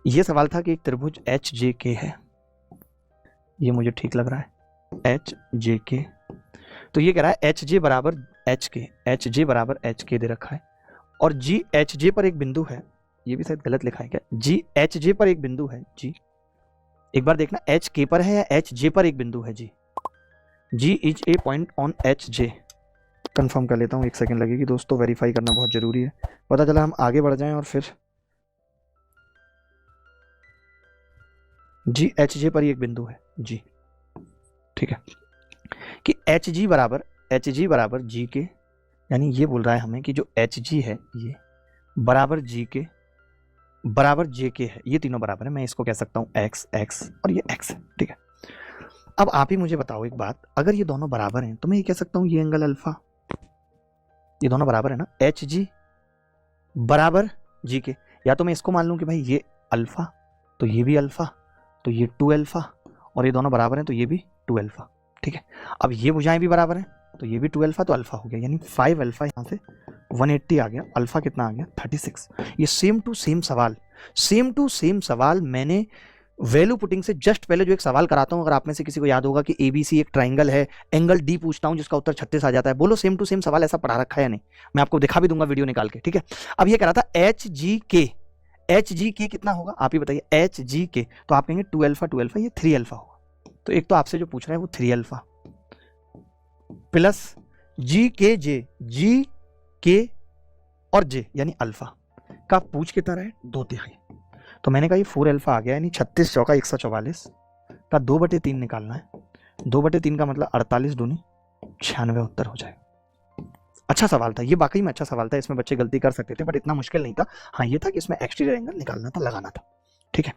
ये सवाल था कि एक त्रिभुज एच जे के है, ये मुझे ठीक लग रहा है, एच जे के। तो ये कह रहा है एच जे बराबर एच के, एच जे बराबर एच के दे रखा है, और जी एच जे पर एक बिंदु है, ये भी शायद गलत लिखा है क्या, जी एच जे पर एक बिंदु है, जी एक बार देखना एच के पर है या एच जे पर एक बिंदु है, G is a point on H J. Confirm कर लेता हूँ, 1 सेकंड लगेगी दोस्तों, वेरीफाई करना बहुत जरूरी है, पता चला हम आगे बढ़ जाएं और फिर जी एच जे पर ही एक बिंदु है जी, ठीक है, कि एच जी बराबर जी के, यानी ये बोल रहा है हमें कि जो एच जी है ये बराबर जी के बराबर जे के है, ये तीनों बराबर है, मैं इसको कह सकता हूँ एक्स एक्स और ये एक्स है, ठीक है। अब आप ही मुझे बताओ एक बात, अगर ये दोनों बराबर हैं तो मैं ये कह सकता हूँ ये एंगल अल्फा, ये दोनों बराबर है ना, एच जी बराबर जी के, या तो मैं इसको मान लूँ कि भाई ये अल्फा तो ये भी अल्फा, तो ये 2 अल्फा, और ये दोनों बराबर हैं तो ये भी 2 अल्फा, ठीक है। अब ये भुजाएं भी बराबर हैं तो ये भी 2 अल्फा, तो अल्फा हो गया, यानी 5 अल्फा यहाँ से 180 आ गया, अल्फा कितना आ गया 36। ये सेम टू सेम सवाल मैंने वैल्यू पुटिंग से जस्ट पहले जो एक सवाल कराता हूं, अगर आप में से किसी को याद होगा कि एबीसी एक ट्राइंगल है, एंगल डी पूछता हूं जिसका उत्तर 36 आ जाता है, बोलो सेम टू सेम सवाल ऐसा पढ़ा रखा है या नहीं, मैं आपको दिखा भी दूंगा वीडियो निकाल के, ठीक है। अब ये कह रहा था एच जी के कितना होगा, आप ही बताइए, एच जी के, तो आप कहेंगे 2 अल्फा, ये 3 अल्फा होगा, तो एक तो आपसे जो पूछ रहा है वो 3 अल्फा प्लस जी के और जे यानी अल्फा का पूछ कितना रहा है 2/3, तो मैंने कहा ये 4 अल्फा आ गया, यानी 36 चौका 144 का 2/3 निकालना है, 2/3 का मतलब 48 दूनी 96 उत्तर हो जाएगा। अच्छा सवाल था ये, वाकई में अच्छा सवाल था, इसमें बच्चे गलती कर सकते थे बट इतना मुश्किल नहीं था। हाँ ये था कि इसमें एक्सटीरियर एंगल निकालना था, लगाना था।